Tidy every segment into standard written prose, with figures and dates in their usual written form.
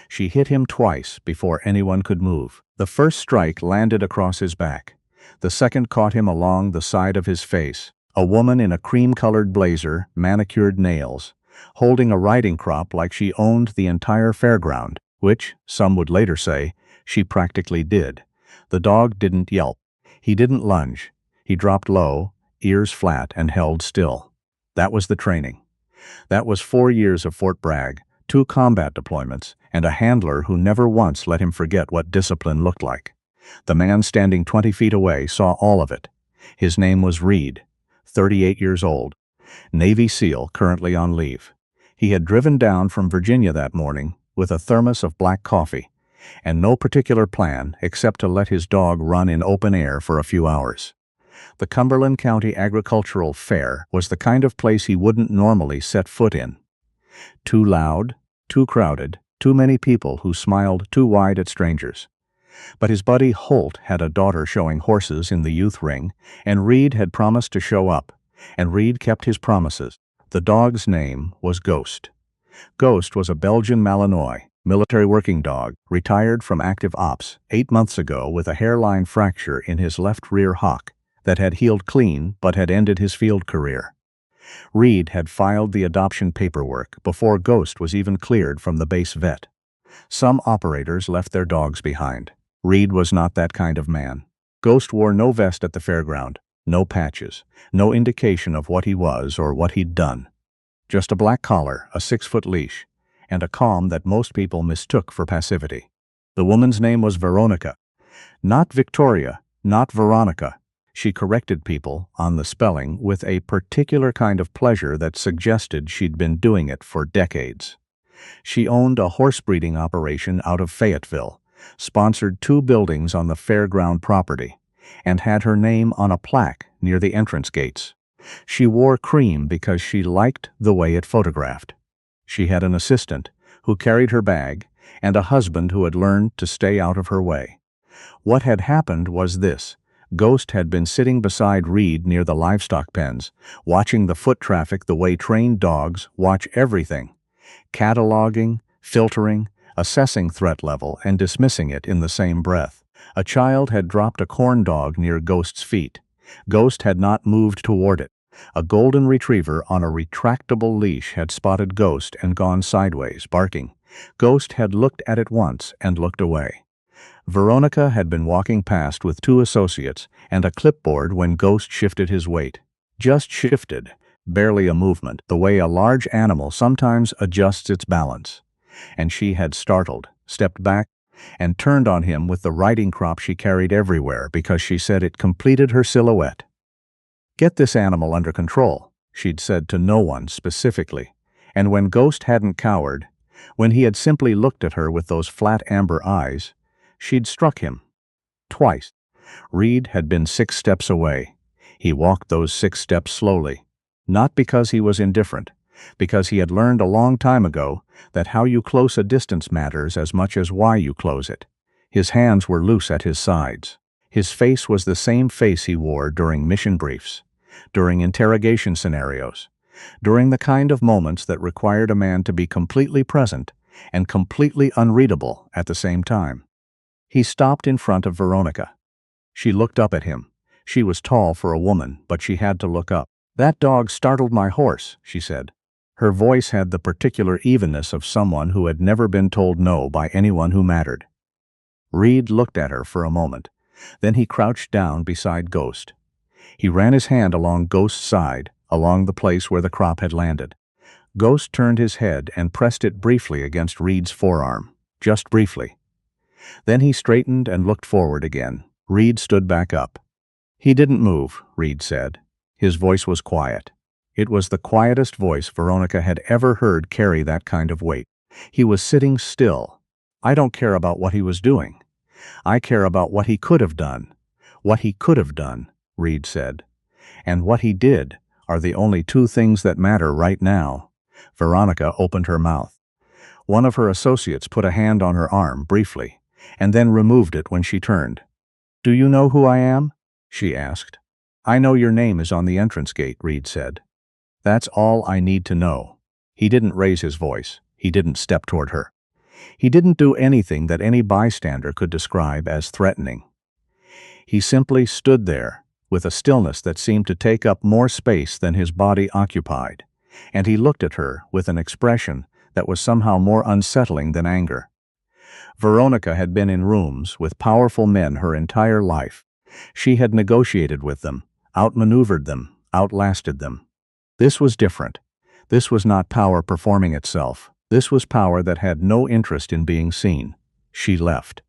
She hit him twice before anyone could move. The first strike landed across his back. The second caught him along the side of his face. A woman in a cream-colored blazer, manicured nails, holding a riding crop like she owned the entire fairground, which, some would later say, she practically did. The dog didn't yelp. He didn't lunge. He dropped low, ears flat, and held still. That was the training. That was 4 years of Fort Bragg, 2 combat deployments, and a handler who never once let him forget what discipline looked like. The man standing 20 feet away saw all of it. His name was Reed, 38 years old, Navy SEAL currently on leave. He had driven down from Virginia that morning with a thermos of black coffee, and no particular plan except to let his dog run in open air for a few hours. The Cumberland County Agricultural Fair was the kind of place he wouldn't normally set foot in. Too loud, too crowded, too many people who smiled too wide at strangers. But his buddy Holt had a daughter showing horses in the youth ring, and Reed had promised to show up, and Reed kept his promises. The dog's name was Ghost. Ghost was a Belgian Malinois, military working dog, retired from active ops 8 months ago with a hairline fracture in his left rear hock that had healed clean but had ended his field career. Reed had filed the adoption paperwork before Ghost was even cleared from the base vet. Some operators left their dogs behind. Reed was not that kind of man. Ghost wore no vest at the fairground, no patches, no indication of what he was or what he'd done. Just a black collar, a 6-foot leash, and a calm that most people mistook for passivity. The woman's name was Veronica. Not Victoria, not Veronica. She corrected people on the spelling with a particular kind of pleasure that suggested she'd been doing it for decades. She owned a horse breeding operation out of Fayetteville, sponsored 2 buildings on the fairground property, and had her name on a plaque near the entrance gates. She wore cream because she liked the way it photographed. She had an assistant who carried her bag and a husband who had learned to stay out of her way. What had happened was this. Ghost had been sitting beside Reed near the livestock pens, watching the foot traffic the way trained dogs watch everything, cataloging, filtering, assessing threat level, and dismissing it in the same breath. A child had dropped a corn dog near Ghost's feet. Ghost had not moved toward it. A golden retriever on a retractable leash had spotted Ghost and gone sideways, barking. Ghost had looked at it once and looked away. Veronica had been walking past with 2 associates and a clipboard when Ghost shifted his weight. Just shifted, barely a movement, the way a large animal sometimes adjusts its balance. And she had startled, stepped back, and turned on him with the riding crop she carried everywhere because she said it completed her silhouette. "Get this animal under control," she'd said to no one specifically, and when Ghost hadn't cowered, when he had simply looked at her with those flat amber eyes, she'd struck him. Twice. Reed had been 6 steps away. He walked those 6 steps slowly, not because he was indifferent, because he had learned a long time ago that how you close a distance matters as much as why you close it. His hands were loose at his sides. His face was the same face he wore during mission briefs, during interrogation scenarios, during the kind of moments that required a man to be completely present and completely unreadable at the same time. He stopped in front of Veronica. She looked up at him. She was tall for a woman, but she had to look up. "That dog startled my horse," she said. Her voice had the particular evenness of someone who had never been told no by anyone who mattered. Reed looked at her for a moment. Then he crouched down beside Ghost. He ran his hand along Ghost's side, along the place where the crop had landed. Ghost turned his head and pressed it briefly against Reed's forearm, just briefly. Then he straightened and looked forward again. Reed stood back up. "He didn't move," Reed said. His voice was quiet. It was the quietest voice Veronica had ever heard carry that kind of weight. He was sitting still. "I don't care about what he was doing. I care about what he could have done." "What he could have done," Reed said. "And what he did are the only 2 things that matter right now." Veronica opened her mouth. One of her associates put a hand on her arm briefly, and then removed it when she turned. "Do you know who I am?" she asked. "I know your name is on the entrance gate," Reed said. "That's all I need to know." He didn't raise his voice. He didn't step toward her. He didn't do anything that any bystander could describe as threatening. He simply stood there, with a stillness that seemed to take up more space than his body occupied, and he looked at her with an expression that was somehow more unsettling than anger. Veronica had been in rooms with powerful men her entire life. She had negotiated with them, outmaneuvered them, outlasted them. This was different. This was not power performing itself. This was power that had no interest in being seen. She left.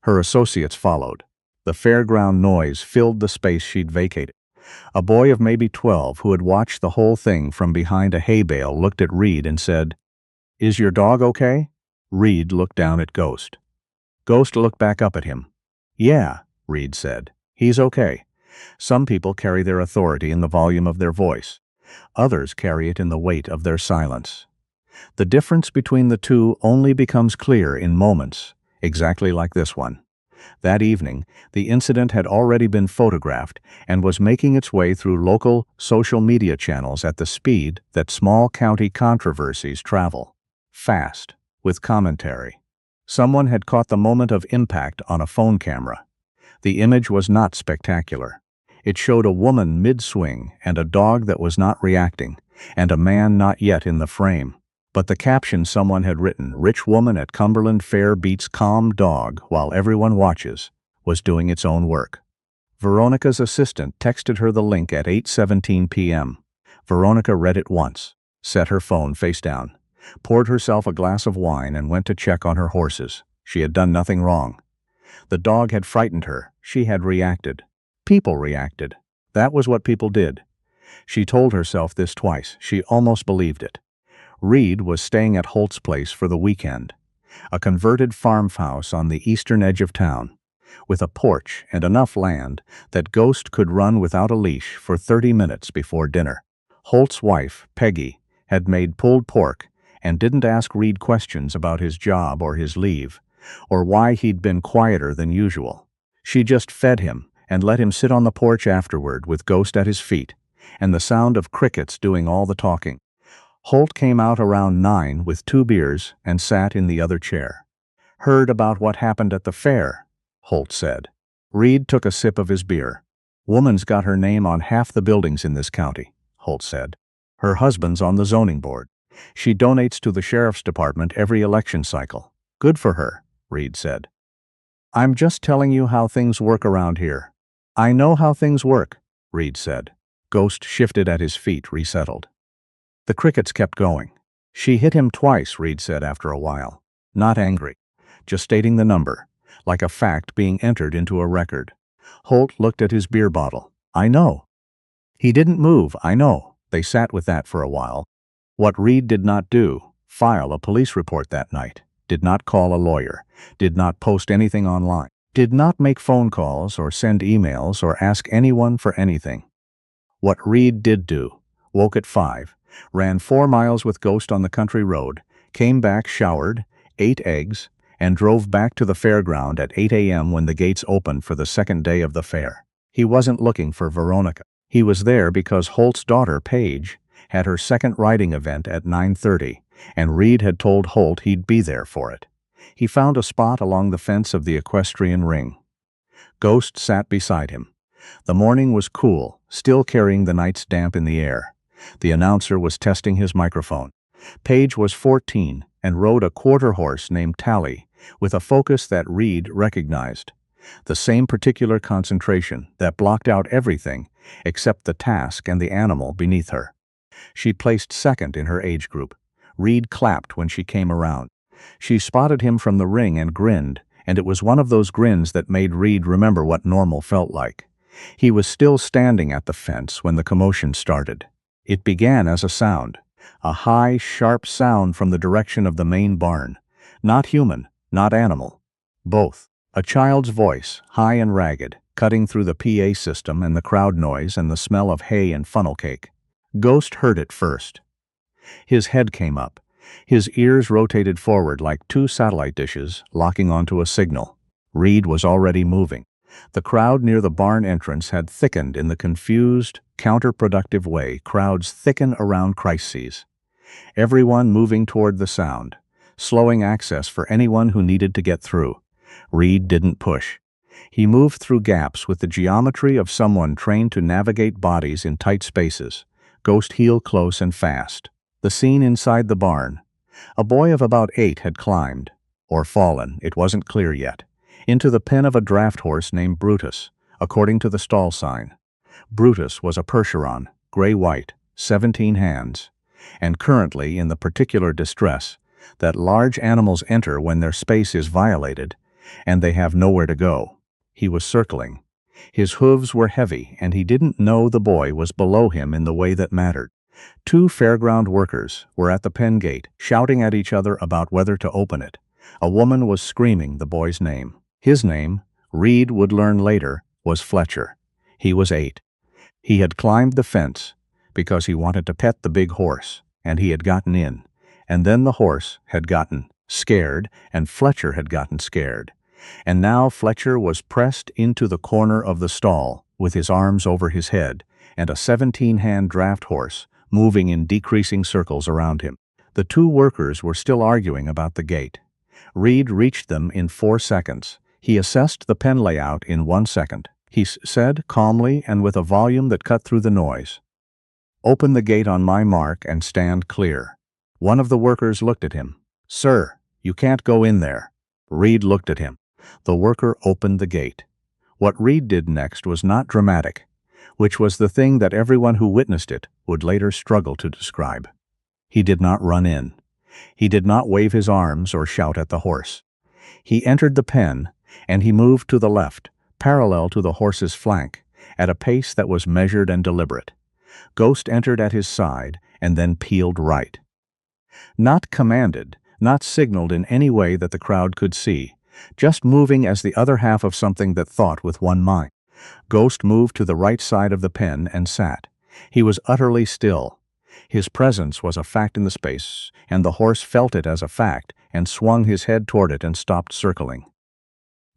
Her associates followed. The fairground noise filled the space she'd vacated. A boy of maybe 12 who had watched the whole thing from behind a hay bale looked at Reed and said, "Is your dog okay?" Reed looked down at Ghost. Ghost looked back up at him. "Yeah," Reed said. "He's okay. Some people carry their authority in the volume of their voice. Others carry it in the weight of their silence. The difference between the two only becomes clear in moments, exactly like this one." That evening, the incident had already been photographed and was making its way through local social media channels at the speed that small county controversies travel. Fast, with commentary. Someone had caught the moment of impact on a phone camera. The image was not spectacular. It showed a woman mid-swing and a dog that was not reacting, and a man not yet in the frame. But the caption someone had written, "Rich woman at Cumberland Fair beats calm dog while everyone watches," was doing its own work. Veronica's assistant texted her the link at 8:17 p.m. Veronica read it once, set her phone face down, poured herself a glass of wine and went to check on her horses. She had done nothing wrong. The dog had frightened her. She had reacted. People reacted. That was what people did. She told herself this twice. She almost believed it. Reed was staying at Holt's place for the weekend, a converted farmhouse on the eastern edge of town, with a porch and enough land that Ghost could run without a leash for 30 minutes before dinner. Holt's wife, Peggy, had made pulled pork and didn't ask Reed questions about his job or his leave, or why he'd been quieter than usual. She just fed him and let him sit on the porch afterward with Ghost at his feet, and the sound of crickets doing all the talking. Holt came out around 9 with 2 beers and sat in the other chair. "Heard about what happened at the fair," Holt said. Reed took a sip of his beer. "Woman's got her name on half the buildings in this county," Holt said. "Her husband's on the zoning board. She donates to the sheriff's department every election cycle. Good for her," Reed said. "I'm just telling you how things work around here." "I know how things work," Reed said. Ghost shifted at his feet, resettled. The crickets kept going. "She hit him twice," Reed said after a while. Not angry, just stating the number, like a fact being entered into a record. Holt looked at his beer bottle. "I know." "He didn't move, I know." They sat with that for a while. What Reed did not do, file a police report that night, did not call a lawyer, did not post anything online, did not make phone calls or send emails or ask anyone for anything. What Reed did do, woke at 5, ran 4 miles with Ghost on the country road, came back showered, ate eggs, and drove back to the fairground at 8 a.m. when the gates opened for the second day of the fair. He wasn't looking for Veronica. He was there because Holt's daughter, Paige, had her second riding event at 9:30, and Reed had told Holt he'd be there for it. He found a spot along the fence of the equestrian ring. Ghost sat beside him. The morning was cool, still carrying the night's damp in the air. The announcer was testing his microphone. Paige was 14 and rode a quarter horse named Tally, with a focus that Reed recognized. The same particular concentration that blocked out everything except the task and the animal beneath her. She placed second in her age group. Reed clapped when she came around. She spotted him from the ring and grinned, and it was one of those grins that made Reed remember what normal felt like. He was still standing at the fence when the commotion started. It began as a sound, a high, sharp sound from the direction of the main barn. Not human, not animal. Both. A child's voice, high and ragged, cutting through the PA system and the crowd noise and the smell of hay and funnel cake. Ghost heard it first. His head came up. His ears rotated forward like 2 satellite dishes locking onto a signal. Reed was already moving. The crowd near the barn entrance had thickened in the confused, counterproductive way crowds thicken around crises. Everyone moving toward the sound. slowing access for anyone who needed to get through. Reed didn't push. He moved through gaps with the geometry of someone trained to navigate bodies in tight spaces. Ghost heeled close and fast. The scene inside the barn. A boy of about 8 had climbed, or fallen, it wasn't clear yet, into the pen of a draft horse named Brutus, according to the stall sign. Brutus was a Percheron, gray-white, 17 hands, and currently in the particular distress that large animals enter when their space is violated and they have nowhere to go. He was circling. His hooves were heavy, and he didn't know the boy was below him in the way that mattered. 2 fairground workers were at the pen gate, shouting at each other about whether to open it. A woman was screaming the boy's name. His name, Reed would learn later, was Fletcher. He was 8. He had climbed the fence because he wanted to pet the big horse, and he had gotten in. And then the horse had gotten scared, and Fletcher had gotten scared. And now Fletcher was pressed into the corner of the stall with his arms over his head and a 17-hand draft horse moving in decreasing circles around him. The 2 workers were still arguing about the gate. Reed reached them in 4 seconds. He assessed the pen layout in 1 second. He said calmly and with a volume that cut through the noise, "Open the gate on my mark and stand clear." One of the workers looked at him. "Sir, you can't go in there." Reed looked at him. The worker opened the gate. What Reed did next was not dramatic, which was the thing that everyone who witnessed it would later struggle to describe. He did not run in. He did not wave his arms or shout at the horse. He entered the pen, and he moved to the left, parallel to the horse's flank, at a pace that was measured and deliberate. Ghost entered at his side and then peeled right. Not commanded, not signaled in any way that the crowd could see, just moving as the other half of something that thought with one mind. Ghost moved to the right side of the pen and sat. He was utterly still. His presence was a fact in the space, and the horse felt it as a fact and swung his head toward it and stopped circling.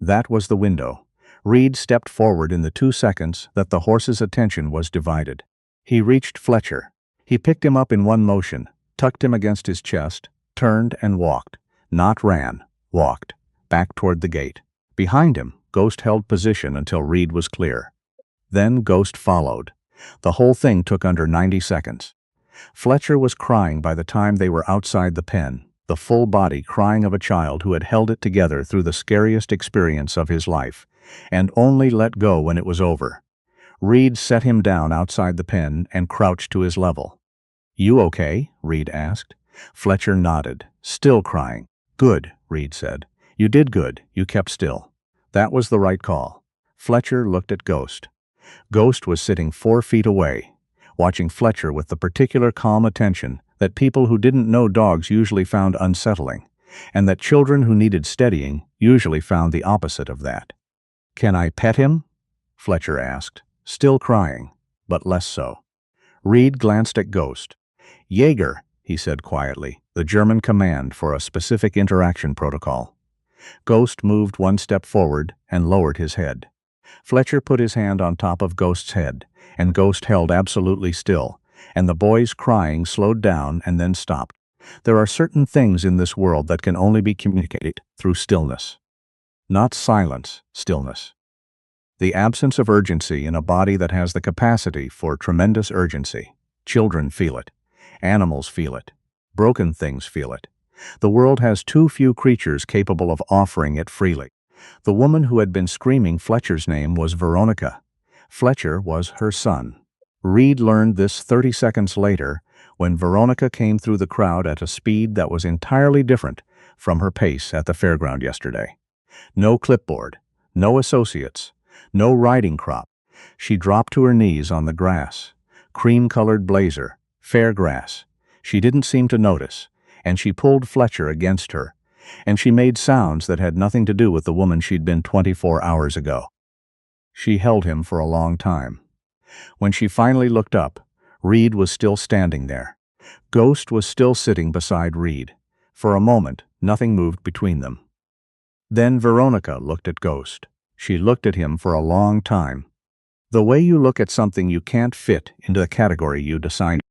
That was the window. Reed stepped forward in the 2 seconds that the horse's attention was divided. He reached Fletcher. He picked him up in one motion, tucked him against his chest, turned and walked. Not ran, walked, back toward the gate. Behind him, Ghost held position until Reed was clear. Then Ghost followed. The whole thing took under 90 seconds. Fletcher was crying by the time they were outside the pen, the full body crying of a child who had held it together through the scariest experience of his life, and only let go when it was over. Reed set him down outside the pen and crouched to his level. "You okay?" Reed asked. Fletcher nodded, still crying. "Good," Reed said. "You did good. You kept still. That was the right call." Fletcher looked at Ghost. Ghost was sitting 4 feet away, watching Fletcher with the particular calm attention that people who didn't know dogs usually found unsettling, and that children who needed steadying usually found the opposite of that. "Can I pet him?" Fletcher asked, still crying, but less so. Reed glanced at Ghost. "Jaeger," he said quietly, the German command for a specific interaction protocol. Ghost moved 1 step forward and lowered his head. Fletcher put his hand on top of Ghost's head, and Ghost held absolutely still, and the boy's crying slowed down and then stopped. There are certain things in this world that can only be communicated through stillness. Not silence, stillness. The absence of urgency in a body that has the capacity for tremendous urgency. Children feel it. Animals feel it. Broken things feel it. The world has too few creatures capable of offering it freely. The woman who had been screaming Fletcher's name was Veronica. Fletcher was her son. Reed learned this 30 seconds later when Veronica came through the crowd at a speed that was entirely different from her pace at the fairground yesterday. No clipboard, no associates, no riding crop. She dropped to her knees on the grass. Cream-colored blazer, fair grass. She didn't seem to notice, and she pulled Fletcher against her, and she made sounds that had nothing to do with the woman she'd been 24 hours ago. She held him for a long time. When she finally looked up, Reed was still standing there. Ghost was still sitting beside Reed. For a moment, nothing moved between them. Then Veronica looked at Ghost. She looked at him for a long time. The way you look at something you can't fit into the category you'd assigned.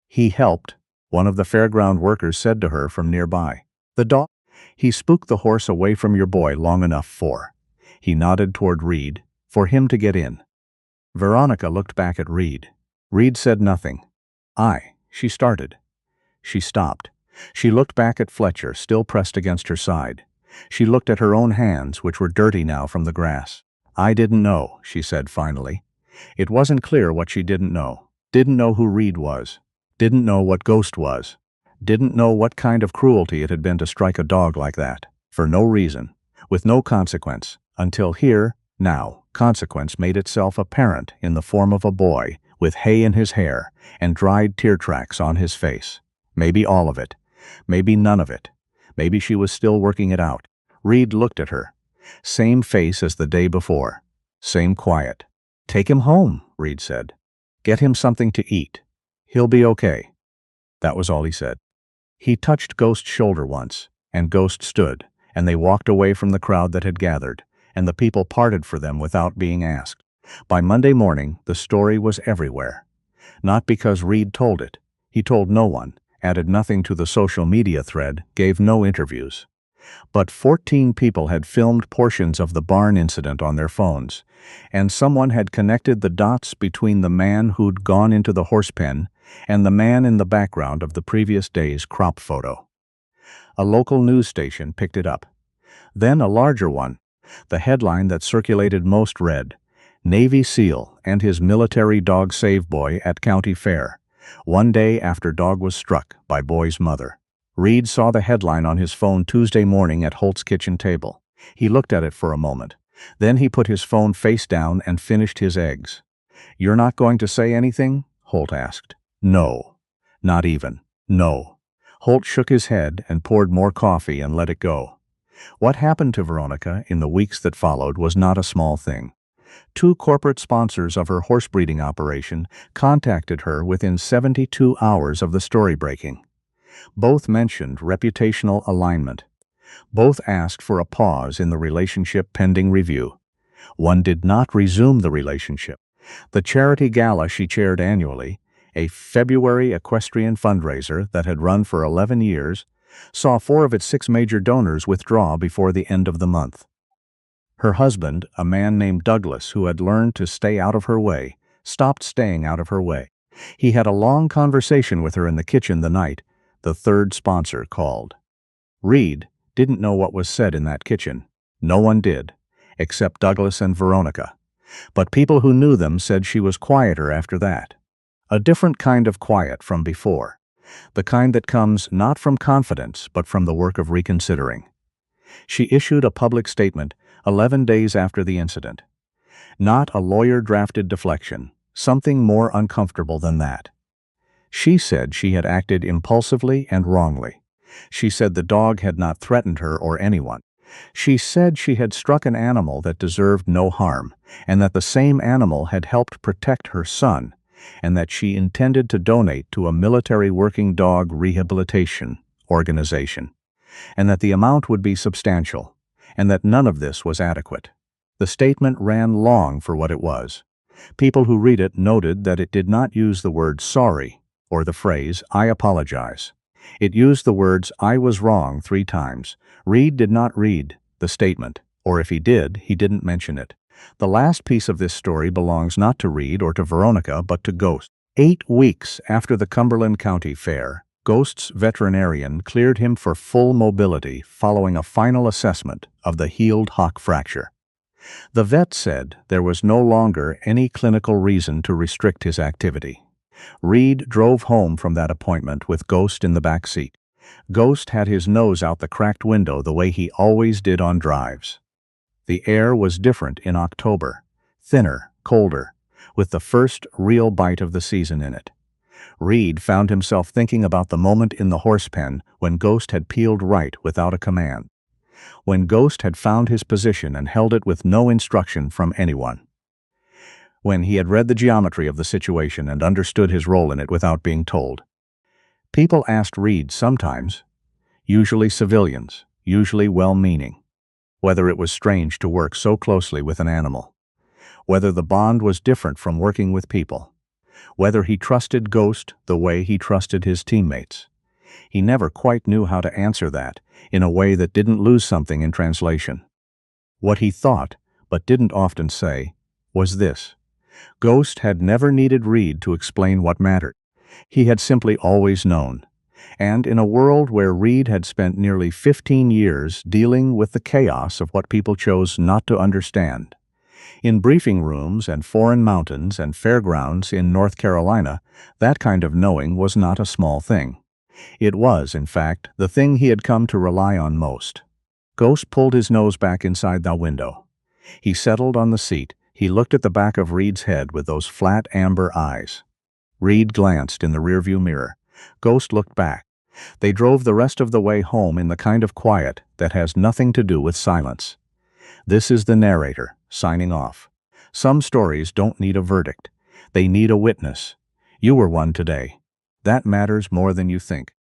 "He helped," one of the fairground workers said to her from nearby. The dog. He spooked the horse away from your boy long enough for. He nodded toward Reed, for him to get in. Veronica looked back at Reed. Reed said nothing. She started. She stopped. She looked back at Fletcher, still pressed against her side. She looked at her own hands, which were dirty now from the grass. I didn't know, she said finally. It wasn't clear what she didn't know. Didn't know who Reed was. Didn't know what Ghost was. Didn't know what kind of cruelty it had been to strike a dog like that, for no reason, with no consequence, until here, now, consequence made itself apparent in the form of a boy with hay in his hair and dried tear tracks on his face. Maybe all of it. Maybe none of it. Maybe she was still working it out. Reed looked at her. Same face as the day before. Same quiet. Take him home, Reed said. Get him something to eat. He'll be okay. That was all he said. He touched Ghost's shoulder once, and Ghost stood, and they walked away from the crowd that had gathered, and the people parted for them without being asked. By Monday morning, the story was everywhere. Not because Reed told it. He told no one, added nothing to the social media thread, gave no interviews. But 14 people had filmed portions of the barn incident on their phones, and someone had connected the dots between the man who'd gone into the horse pen and the man in the background of the previous day's crop photo. A local news station picked it up. Then a larger one. The headline that circulated most read, Navy SEAL and his military dog save boy at county fair, one day after dog was struck by boy's mother. Reed saw the headline on his phone Tuesday morning at Holt's kitchen table. He looked at it for a moment. Then he put his phone face down and finished his eggs. You're not going to say anything? Holt asked. No. Not even. No. Holt shook his head and poured more coffee and let it go. What happened to Veronica in the weeks that followed was not a small thing. 2 corporate sponsors of her horse breeding operation contacted her within 72 hours of the story breaking. Both mentioned reputational alignment. Both asked for a pause in the relationship pending review. One did not resume the relationship. The charity gala she chaired annually, a February equestrian fundraiser that had run for 11 years, saw 4 of its 6 major donors withdraw before the end of the month. Her husband, a man named Douglas who had learned to stay out of her way, stopped staying out of her way. He had a long conversation with her in the kitchen the night the 3rd sponsor called. Reed didn't know what was said in that kitchen. No one did, except Douglas and Veronica. But people who knew them said she was quieter after that. A different kind of quiet from before. The kind that comes not from confidence, but from the work of reconsidering. She issued a public statement 11 days after the incident. Not a lawyer-drafted deflection, something more uncomfortable than that. She said she had acted impulsively and wrongly. She said the dog had not threatened her or anyone. She said she had struck an animal that deserved no harm, and that the same animal had helped protect her son, and that she intended to donate to a military working dog rehabilitation organization, and that the amount would be substantial, and that none of this was adequate. The statement ran long for what it was. People who read it noted that it did not use the word sorry or the phrase I apologize. It used the words I was wrong 3 times. Reed did not read the statement, or if he did, he didn't mention it. The last piece of this story belongs not to Reed or to Veronica, but to Ghost. 8 weeks after the Cumberland County Fair, Ghost's veterinarian cleared him for full mobility following a final assessment of the healed hock fracture. The vet said there was no longer any clinical reason to restrict his activity. Reed drove home from that appointment with Ghost in the back seat. Ghost had his nose out the cracked window the way he always did on drives. The air was different in October, thinner, colder, with the first real bite of the season in it. Reed found himself thinking about the moment in the horse pen when Ghost had peeled right without a command. When Ghost had found his position and held it with no instruction from anyone. When he had read the geometry of the situation and understood his role in it without being told. People asked Reed sometimes, usually civilians, usually well-meaning, whether it was strange to work so closely with an animal, whether the bond was different from working with people, whether he trusted Ghost the way he trusted his teammates. He never quite knew how to answer that, in a way that didn't lose something in translation. What he thought, but didn't often say, was this. Ghost had never needed Reed to explain what mattered. He had simply always known. And in a world where Reed had spent nearly 15 years dealing with the chaos of what people chose not to understand, in briefing rooms and foreign mountains and fairgrounds in North Carolina, that kind of knowing was not a small thing. It was, in fact, the thing he had come to rely on most. Ghost pulled his nose back inside the window. He settled on the seat. He looked at the back of Reed's head with those flat amber eyes. Reed glanced in the rearview mirror. Ghost looked back. They drove the rest of the way home in the kind of quiet that has nothing to do with silence. This is the narrator, signing off. Some stories don't need a verdict. They need a witness. You were one today. That matters more than you think.